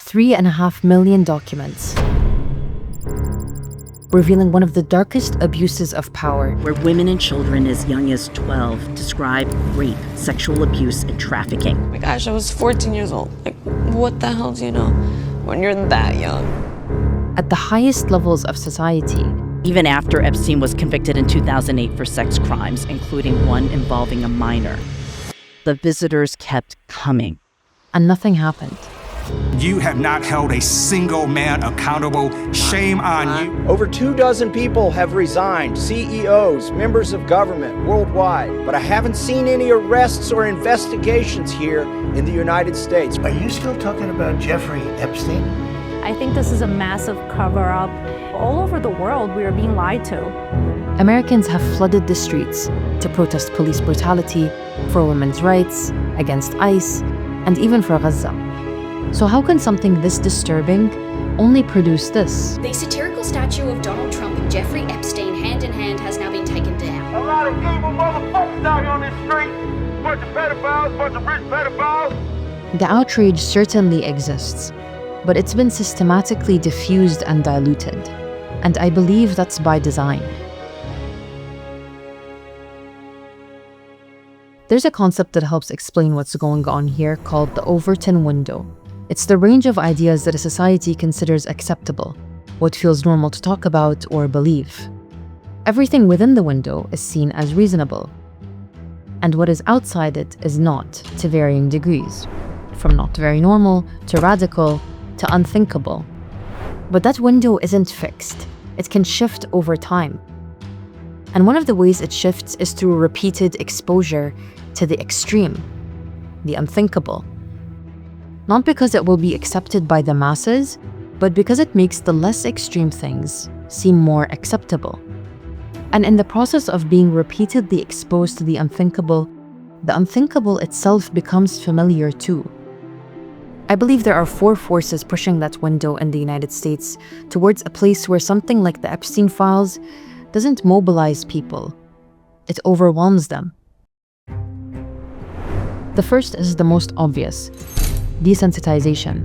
3.5 million documents, revealing one of the darkest abuses of power. Where women and children as young as 12 describe rape, sexual abuse, and trafficking. Oh my gosh, I was 14 years old. Like, what the hell do you know when you're that young? At the highest levels of society. Even after Epstein was convicted in 2008 for sex crimes, including one involving a minor, the visitors kept coming. And nothing happened. You have not held a single man accountable. Shame on you. Over 24 people have resigned, CEOs, members of government worldwide. But I haven't seen any arrests or investigations here in the United States. Are you still talking about Jeffrey Epstein? I think this is a massive cover-up. All over the world, we are being lied to. Americans have flooded the streets to protest police brutality, for women's rights, against ICE, and even for Gaza. So how can something this disturbing only produce this? The satirical statue of Donald Trump and Jeffrey Epstein hand in hand has now been taken down. A lot of evil motherfuckers out here on this street. Bunch of pedophiles, bunch of rich pedophiles. The outrage certainly exists, but it's been systematically diffused and diluted. And I believe that's by design. There's a concept that helps explain what's going on here called the Overton window. It's the range of ideas that a society considers acceptable, what feels normal to talk about or believe. Everything within the window is seen as reasonable, and what is outside it is not, to varying degrees, from not very normal to radical to unthinkable. But that window isn't fixed. It can shift over time. And one of the ways it shifts is through repeated exposure to the extreme, the unthinkable. Not because it will be accepted by the masses, but because it makes the less extreme things seem more acceptable. And in the process of being repeatedly exposed to the unthinkable itself becomes familiar too. I believe there are 4 forces pushing that window in the United States towards a place where something like the Epstein files doesn't mobilize people. It overwhelms them. The first is the most obvious: desensitization.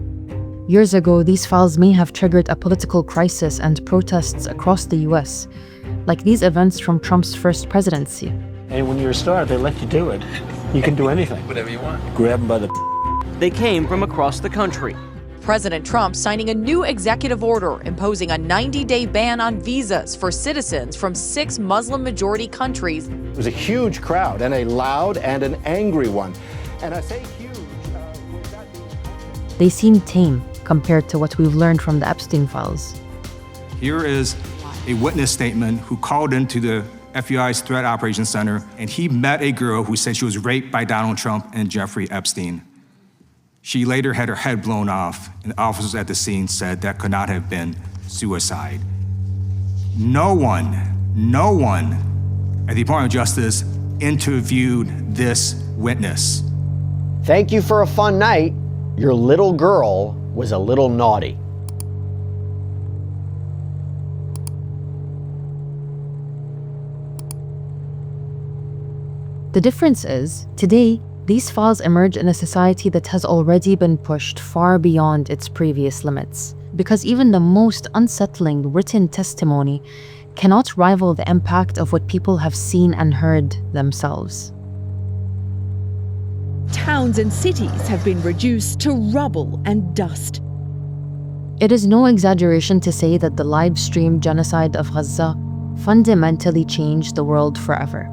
Years ago, these files may have triggered a political crisis and protests across the US, like these events from Trump's first presidency. And when you're a star, they let you do it. You can do anything. Whatever you want. Grab them by the... They came from across the country. President Trump signing a new executive order imposing a 90-day ban on visas for citizens from 6 Muslim-majority countries. It was a huge crowd, and a loud and an angry one. And I say huge. They seem tame compared to what we've learned from the Epstein files. Here is a witness statement who called into the FBI's Threat Operations Center, and he met a girl who said she was raped by Donald Trump and Jeffrey Epstein. She later had her head blown off, and officers at the scene said that could not have been suicide. No one at the Department of Justice interviewed this witness. Thank you for a fun night. Your little girl was a little naughty. The difference is, today, these files emerge in a society that has already been pushed far beyond its previous limits, because even the most unsettling written testimony cannot rival the impact of what people have seen and heard themselves. Towns and cities have been reduced to rubble and dust. It is no exaggeration to say that the live-streamed genocide of Gaza fundamentally changed the world forever,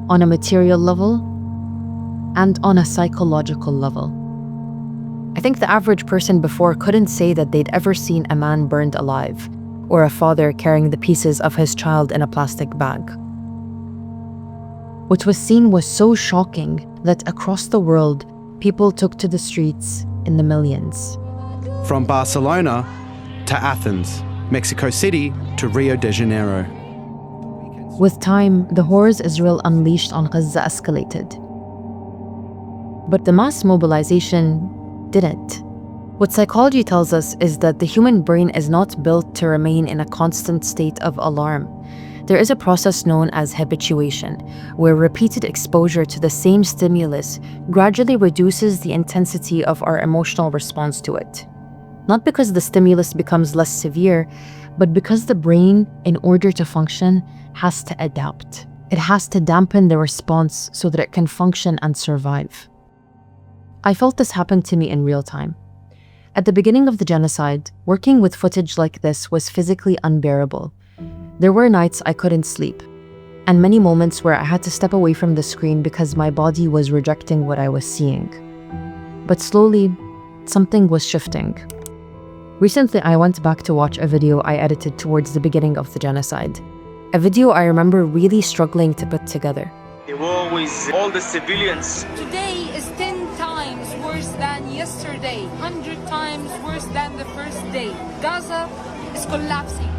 on a material level and on a psychological level. I think the average person before couldn't say that they'd ever seen a man burned alive, or a father carrying the pieces of his child in a plastic bag. What was seen was so shocking that across the world, people took to the streets in the millions. From Barcelona to Athens, Mexico City to Rio de Janeiro. With time, the horrors Israel unleashed on Gaza escalated. But the mass mobilization didn't. What psychology tells us is that the human brain is not built to remain in a constant state of alarm. There is a process known as habituation, where repeated exposure to the same stimulus gradually reduces the intensity of our emotional response to it. Not because the stimulus becomes less severe, but because the brain, in order to function, has to adapt. It has to dampen the response so that it can function and survive. I felt this happen to me in real time. At the beginning of the genocide, working with footage like this was physically unbearable. There were nights I couldn't sleep, and many moments where I had to step away from the screen because my body was rejecting what I was seeing. But slowly, something was shifting. Recently, I went back to watch a video I edited towards the beginning of the genocide. A video I remember really struggling to put together. The war with all the civilians. Today is 10 times worse than yesterday, 100 times worse than the first day. Gaza is collapsing.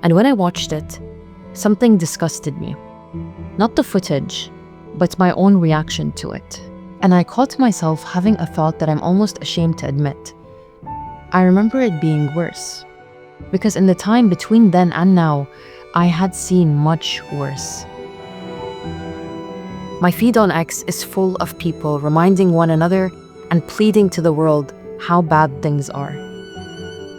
And when I watched it, something disgusted me. Not the footage, but my own reaction to it. And I caught myself having a thought that I'm almost ashamed to admit. I remember it being worse. Because in the time between then and now, I had seen much worse. My feed on X is full of people reminding one another and pleading to the world how bad things are.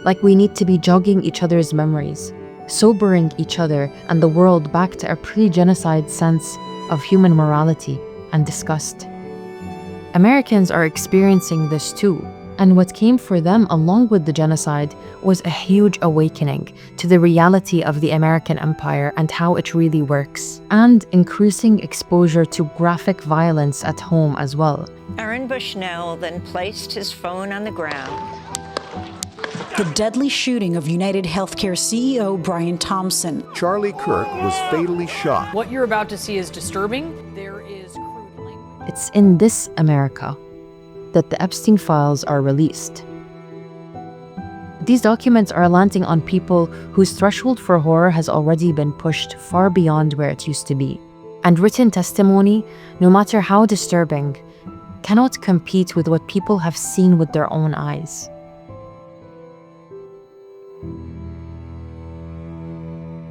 Like we need to be jogging each other's memories, sobering each other and the world back to a pre-genocide sense of human morality and disgust. Americans are experiencing this too, and what came for them along with the genocide was a huge awakening to the reality of the American empire and how it really works, and increasing exposure to graphic violence at home as well. Aaron Bushnell then placed his phone on the ground. The deadly shooting of United Healthcare CEO Brian Thompson. Charlie Kirk was fatally shot. What you're about to see is disturbing. There is crude language. It's in this America that the Epstein files are released. These documents are landing on people whose threshold for horror has already been pushed far beyond where it used to be. And written testimony, no matter how disturbing, cannot compete with what people have seen with their own eyes.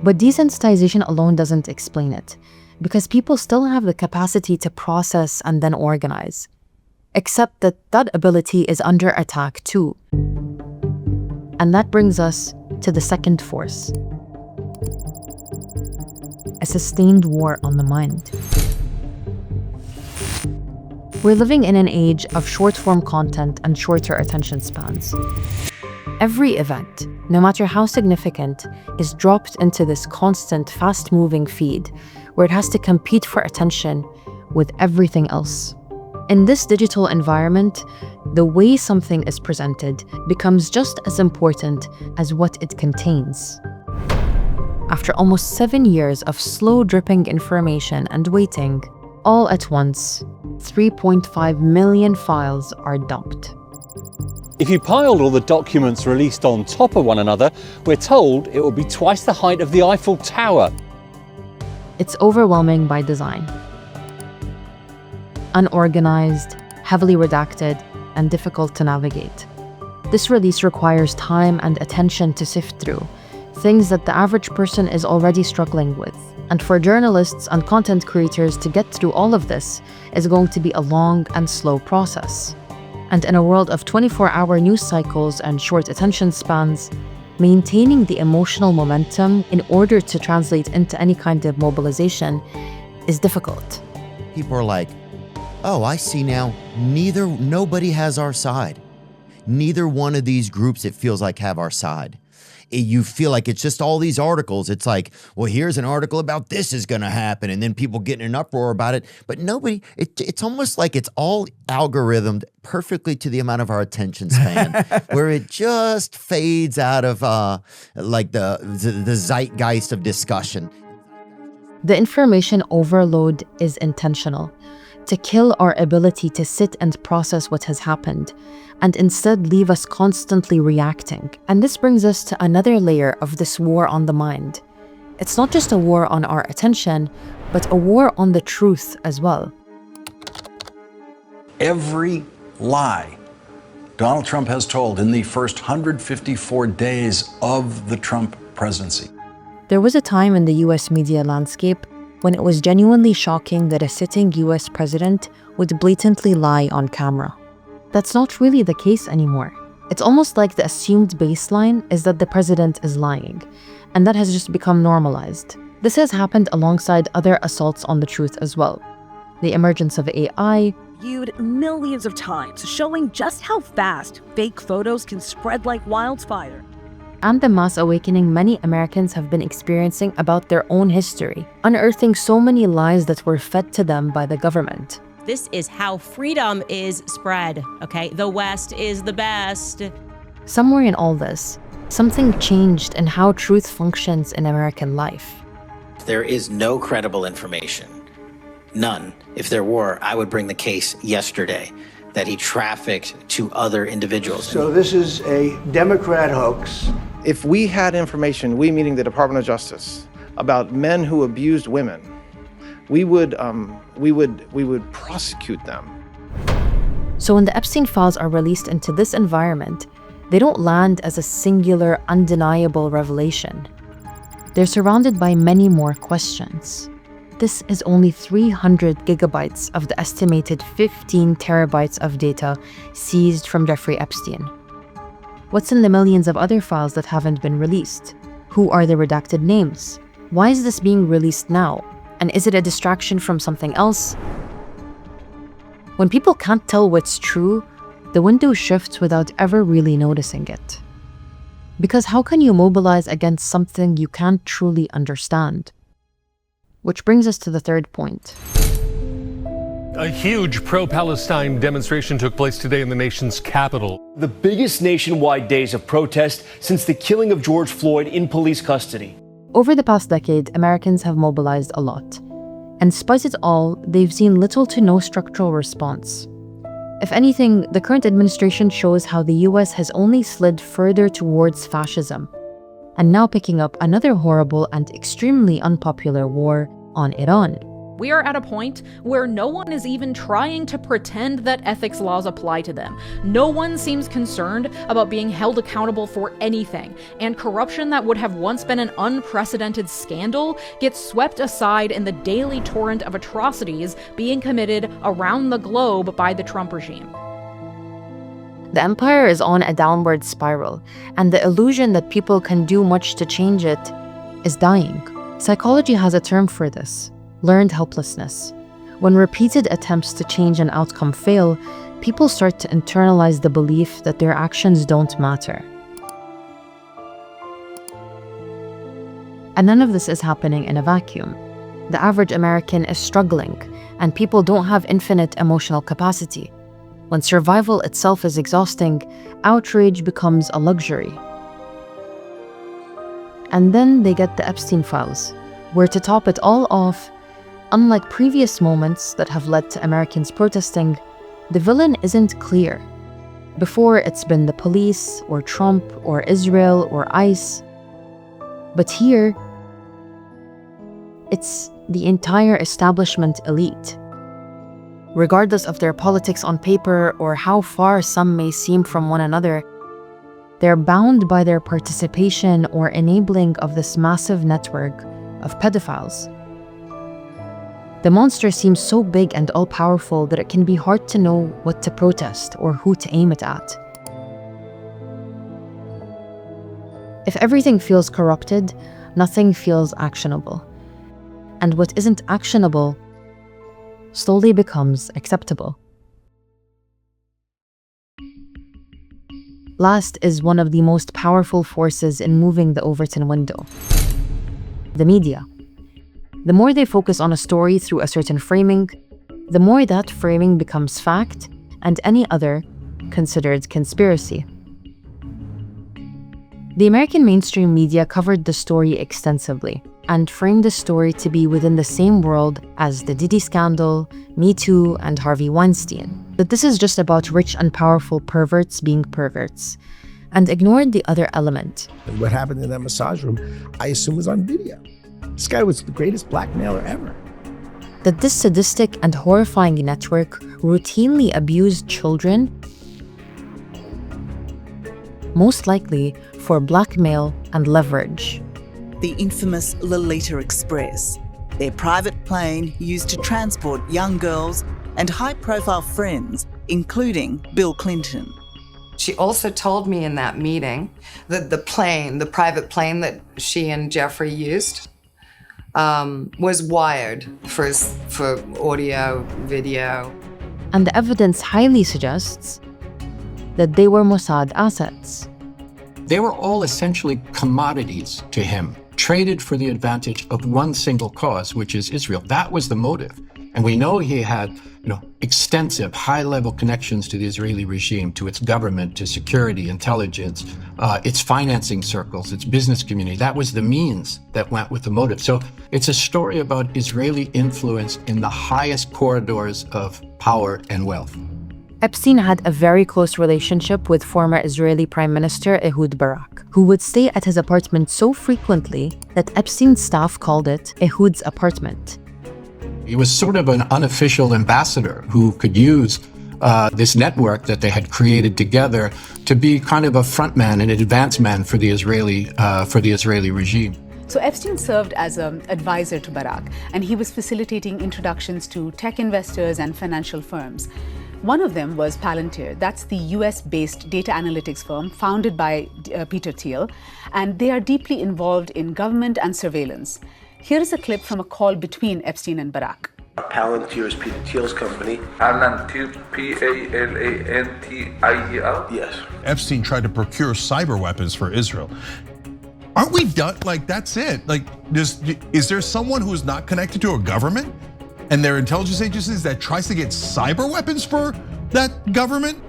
But desensitization alone doesn't explain it, because people still have the capacity to process and then organize. Except that that ability is under attack too. And that brings us to the second force. A sustained war on the mind. We're living in an age of short-form content and shorter attention spans. Every event, no matter how significant, is dropped into this constant, fast-moving feed where it has to compete for attention with everything else. In this digital environment, the way something is presented becomes just as important as what it contains. After almost 7 years of slow dripping information and waiting, all at once, 3.5 million files are dumped. If you piled all the documents released on top of one another, we're told it will be twice the height of the Eiffel Tower. It's overwhelming by design. Unorganized, heavily redacted, and difficult to navigate. This release requires time and attention to sift through, things that the average person is already struggling with. And for journalists and content creators to get through all of this is going to be a long and slow process. And in a world of 24-hour news cycles and short attention spans, maintaining the emotional momentum in order to translate into any kind of mobilization is difficult. People are like, oh, I see now, nobody has our side. Neither one of these groups, it feels like, have our side. You feel like it's just all these articles. It's like, well, here's an article about this is going to happen, and then people get in an uproar about it. But nobody, it's almost like it's all algorithmed perfectly to the amount of our attention span, where it just fades out of like the zeitgeist of discussion. The information overload is intentional, to kill our ability to sit and process what has happened, and instead leave us constantly reacting. And this brings us to another layer of this war on the mind. It's not just a war on our attention, but a war on the truth as well. Every lie Donald Trump has told in the first 154 days of the Trump presidency. There was a time in the US media landscape when it was genuinely shocking that a sitting US president would blatantly lie on camera. That's not really the case anymore. It's almost like the assumed baseline is that the president is lying, and that has just become normalized. This has happened alongside other assaults on the truth as well. The emergence of AI, viewed millions of times, showing just how fast fake photos can spread like wildfire. and the mass awakening many Americans have been experiencing about their own history, unearthing so many lies that were fed to them by the government. This is how freedom is spread, okay? The West is the best. Somewhere in all this, something changed in how truth functions in American life. There is no credible information. None. If there were, I would bring the case yesterday that he trafficked to other individuals. So this is a Democrat hoax. If we had information, we meaning the Department of Justice, about men who abused women, we would prosecute them. So when the Epstein files are released into this environment, they don't land as a singular, undeniable revelation. They're surrounded by many more questions. This is only 300 gigabytes of the estimated 15 terabytes of data seized from Jeffrey Epstein. What's in the millions of other files that haven't been released? Who are the redacted names? Why is this being released now? And is it a distraction from something else? When people can't tell what's true, the window shifts without ever really noticing it. Because how can you mobilize against something you can't truly understand? Which brings us to the third point. A huge pro-Palestine demonstration took place today in the nation's capital. The biggest nationwide days of protest since the killing of George Floyd in police custody. Over the past decade, Americans have mobilized a lot. And despite it all, they've seen little to no structural response. If anything, the current administration shows how the US has only slid further towards fascism, and now picking up another horrible and extremely unpopular war on Iran. We are at a point where no one is even trying to pretend that ethics laws apply to them. No one seems concerned about being held accountable for anything, and corruption that would have once been an unprecedented scandal gets swept aside in the daily torrent of atrocities being committed around the globe by the Trump regime. The empire is on a downward spiral, and the illusion that people can do much to change it is dying. Psychology has a term for this: learned helplessness. When repeated attempts to change an outcome fail, people start to internalize the belief that their actions don't matter. And none of this is happening in a vacuum. The average American is struggling, and people don't have infinite emotional capacity. When survival itself is exhausting, outrage becomes a luxury. And then they get the Epstein files, where to top it all off, unlike previous moments that have led to Americans protesting, the villain isn't clear. Before, it's been the police, or Trump, or Israel, or ICE. But here, it's the entire establishment elite. Regardless of their politics on paper or how far some may seem from one another, they're bound by their participation or enabling of this massive network of pedophiles. The monster seems so big and all-powerful that it can be hard to know what to protest or who to aim it at. If everything feels corrupted, nothing feels actionable. And what isn't actionable slowly becomes acceptable. Last is one of the most powerful forces in moving the Overton window: the media. The more they focus on a story through a certain framing, the more that framing becomes fact and any other considered conspiracy. The American mainstream media covered the story extensively and framed the story to be within the same world as the Diddy scandal, Me Too, and Harvey Weinstein. That this is just about rich and powerful perverts being perverts, and ignored the other element. What happened in that massage room, I assume, was on video. This guy was the greatest blackmailer ever. That this sadistic and horrifying network routinely abused children, most likely for blackmail and leverage. The infamous Lolita Express, their private plane used to transport young girls and high-profile friends, including Bill Clinton. She also told me in that meeting that the private plane that she and Jeffrey used, was wired for audio, video. And the evidence highly suggests that they were Mossad assets. They were all essentially commodities to him, traded for the advantage of one single cause, which is Israel. That was the motive. And we know he had, extensive high-level connections to the Israeli regime, to its government, to security, intelligence, its financing circles, its business community. That was the means that went with the motive. So it's a story about Israeli influence in the highest corridors of power and wealth. Epstein had a very close relationship with former Israeli Prime Minister Ehud Barak, who would stay at his apartment so frequently that Epstein's staff called it Ehud's apartment. He was sort of an unofficial ambassador who could use this network that they had created together to be kind of a front man, an advance man for the Israeli regime. So Epstein served as an advisor to Barak, and he was facilitating introductions to tech investors and financial firms. One of them was Palantir. That's the US-based data analytics firm founded by Peter Thiel, and they are deeply involved in government and surveillance. Here is a clip from a call between Epstein and Barak. Palantir is Peter Thiel's company. Palantir, P-A-L-A-N-T-I-E-R? Yes. Epstein tried to procure cyber weapons for Israel. Aren't we done? Like, that's it. Like, is there someone who is not connected to a government and their intelligence agencies that tries to get cyber weapons for that government?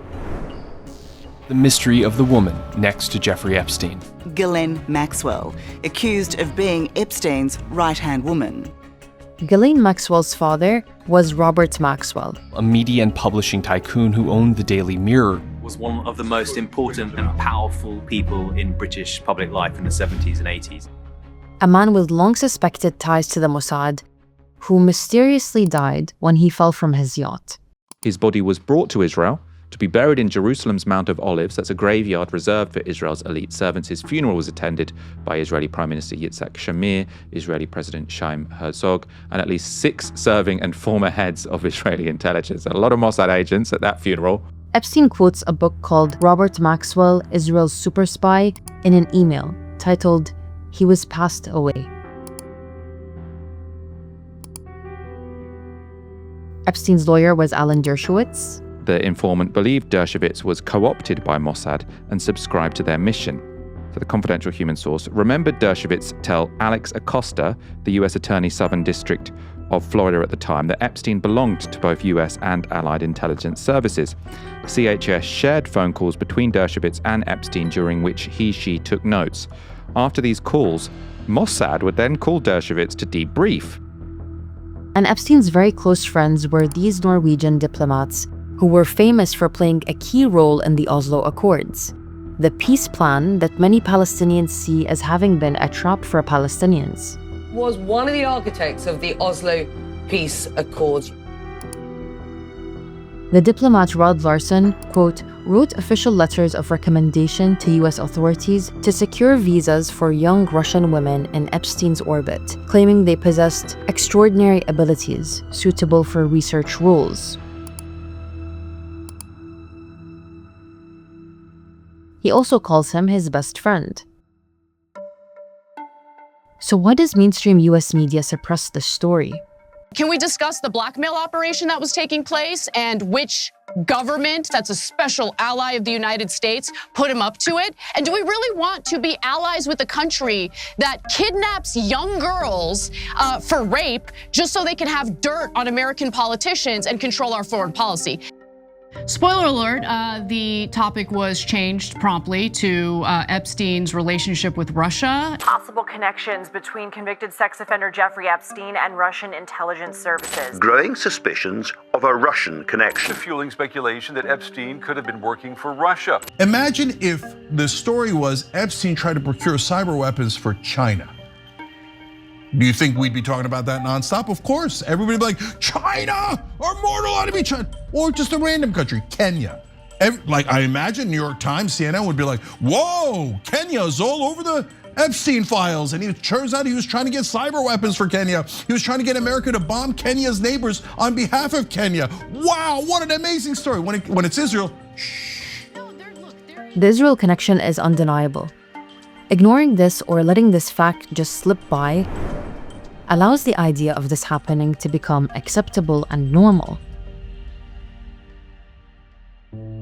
The mystery of the woman next to Jeffrey Epstein. Ghislaine Maxwell, accused of being Epstein's right-hand woman. Ghislaine Maxwell's father was Robert Maxwell, a media and publishing tycoon who owned the Daily Mirror. Was one of the most important and powerful people in British public life in the 70s and 80s. A man with long suspected ties to the Mossad, who mysteriously died when he fell from his yacht. His body was brought to Israel to be buried in Jerusalem's Mount of Olives. That's a graveyard reserved for Israel's elite servants. His funeral was attended by Israeli Prime Minister Yitzhak Shamir, Israeli President Chaim Herzog, and at least 6 serving and former heads of Israeli intelligence. A lot of Mossad agents at that funeral. Epstein quotes a book called Robert Maxwell, Israel's Super Spy, in an email titled, "He Was Passed Away." Epstein's lawyer was Alan Dershowitz. The informant believed Dershowitz was co-opted by Mossad and subscribed to their mission. So the confidential human source remembered Dershowitz tell Alex Acosta, the US Attorney Southern District of Florida at the time, that Epstein belonged to both US and Allied intelligence services. CHS shared phone calls between Dershowitz and Epstein during which she took notes. After these calls, Mossad would then call Dershowitz to debrief. And Epstein's very close friends were these Norwegian diplomats who were famous for playing a key role in the Oslo Accords, the peace plan that many Palestinians see as having been a trap for Palestinians. Was one of the architects of the Oslo Peace Accords. The diplomat Rod Larson, quote, wrote official letters of recommendation to US authorities to secure visas for young Russian women in Epstein's orbit, claiming they possessed extraordinary abilities suitable for research roles. He also calls him his best friend. So why does mainstream US media suppress this story? Can we discuss the blackmail operation that was taking place and which government that's a special ally of the United States put him up to it? And do we really want to be allies with a country that kidnaps young girls for rape just so they can have dirt on American politicians and control our foreign policy? Spoiler alert, the topic was changed promptly to Epstein's relationship with Russia. Possible connections between convicted sex offender Jeffrey Epstein and Russian intelligence services. Growing suspicions of a Russian connection. Fueling speculation that Epstein could have been working for Russia. Imagine if the story was Epstein tried to procure cyber weapons for China. Do you think we'd be talking about that nonstop? Of course. Everybody would be like, China, our mortal enemy, China. Or just a random country, Kenya. Like, I imagine New York Times, CNN would be like, whoa, Kenya's all over the Epstein files. And it turns out he was trying to get cyber weapons for Kenya. He was trying to get America to bomb Kenya's neighbors on behalf of Kenya. Wow, what an amazing story. When it's Israel, shh. The Israel connection is undeniable. Ignoring this or letting this fact just slip by allows the idea of this happening to become acceptable and normal.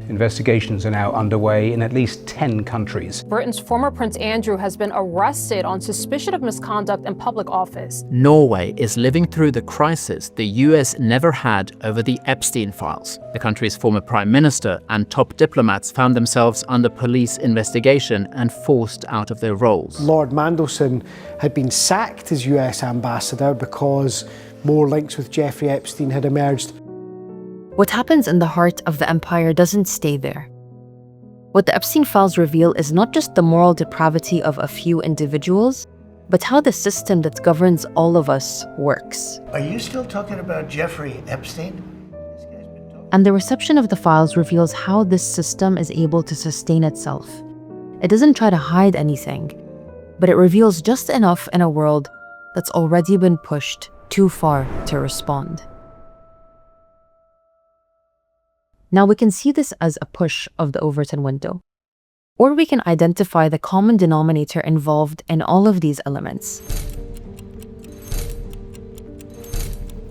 Investigations are now underway in at least 10 countries. Britain's former Prince Andrew has been arrested on suspicion of misconduct in public office. Norway is living through the crisis the US never had over the Epstein files. The country's former prime minister and top diplomats found themselves under police investigation and forced out of their roles. Lord Mandelson had been sacked as US ambassador because more links with Jeffrey Epstein had emerged. What happens in the heart of the empire doesn't stay there. What the Epstein files reveal is not just the moral depravity of a few individuals, but how the system that governs all of us works. Are you still talking about Jeffrey Epstein? And the reception of the files reveals how this system is able to sustain itself. It doesn't try to hide anything, but it reveals just enough in a world that's already been pushed too far to respond. Now we can see this as a push of the Overton window, or we can identify the common denominator involved in all of these elements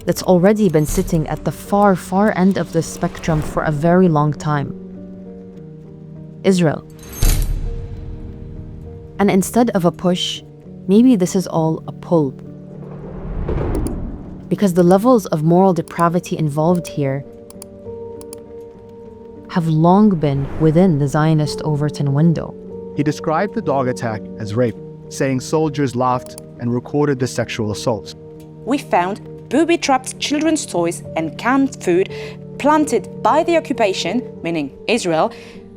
that's already been sitting at the far, far end of the spectrum for a very long time. Israel. And instead of a push, maybe this is all a pull. Because the levels of moral depravity involved here have long been within the Zionist Overton window. He described the dog attack as rape, saying soldiers laughed and recorded the sexual assaults. We found booby-trapped children's toys and canned food planted by the occupation, meaning Israel,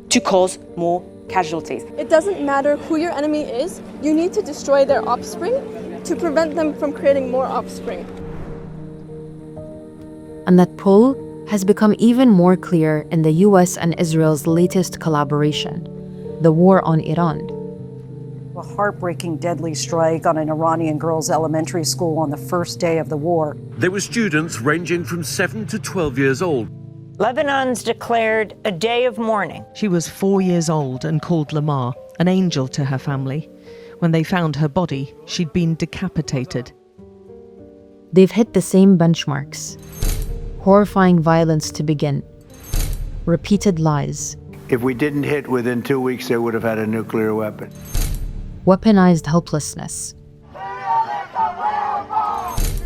to cause more casualties. It doesn't matter who your enemy is, you need to destroy their offspring to prevent them from creating more offspring. And that pull has become even more clear in the US and Israel's latest collaboration, the war on Iran. A heartbreaking deadly strike on an Iranian girls' elementary school on the first day of the war. There were students ranging from 7 to 12 years old. Lebanon's declared a day of mourning. She was 4 years old and called Lamar, an angel to her family. When they found her body, she'd been decapitated. They've hit the same benchmarks. Horrifying violence to begin. Repeated lies. If we didn't hit within 2 weeks, they would have had a nuclear weapon. Weaponized helplessness.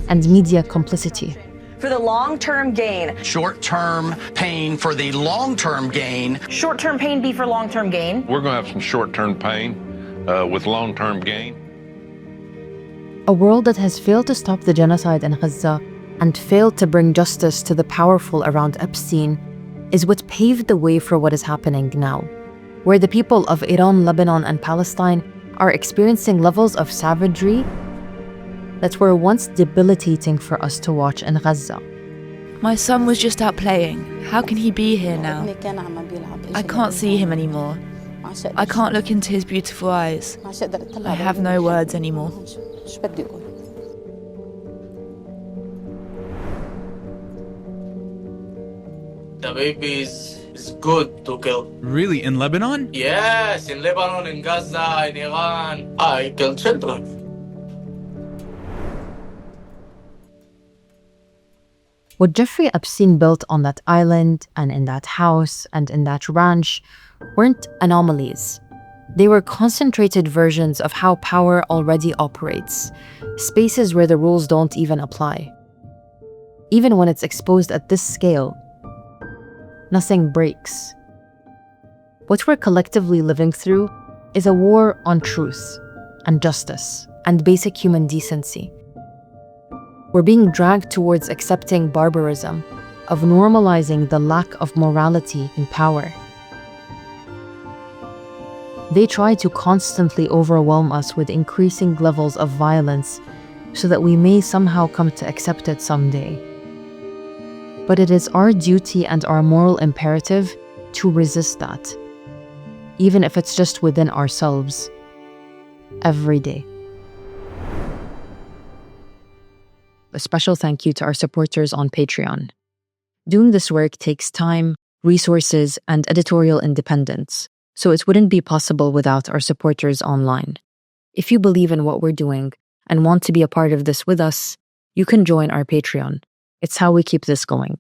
And media complicity. For the long-term gain. Short-term pain for the long-term gain. Short-term pain be for long-term gain. We're going to have some short-term pain with long-term gain. A world that has failed to stop the genocide in Gaza and failed to bring justice to the powerful around Epstein is what paved the way for what is happening now, where the people of Iran, Lebanon, and Palestine are experiencing levels of savagery that were once debilitating for us to watch in Gaza. My son was just out playing. How can he be here now? I can't see him anymore. I can't look into his beautiful eyes. I have no words anymore. The baby is good to kill. Really? In Lebanon? Yes, in Lebanon, in Gaza, in Iran. I kill children. What Jeffrey Epstein built on that island and in that house and in that ranch weren't anomalies. They were concentrated versions of how power already operates, spaces where the rules don't even apply. Even when it's exposed at this scale, nothing breaks. What we're collectively living through is a war on truth and justice and basic human decency. We're being dragged towards accepting barbarism, of normalizing the lack of morality in power. They try to constantly overwhelm us with increasing levels of violence so that we may somehow come to accept it someday. But it is our duty and our moral imperative to resist that, even if it's just within ourselves, every day. A special thank you to our supporters on Patreon. Doing this work takes time, resources, and editorial independence, so it wouldn't be possible without our supporters online. If you believe in what we're doing and want to be a part of this with us, you can join our Patreon. It's how we keep this going.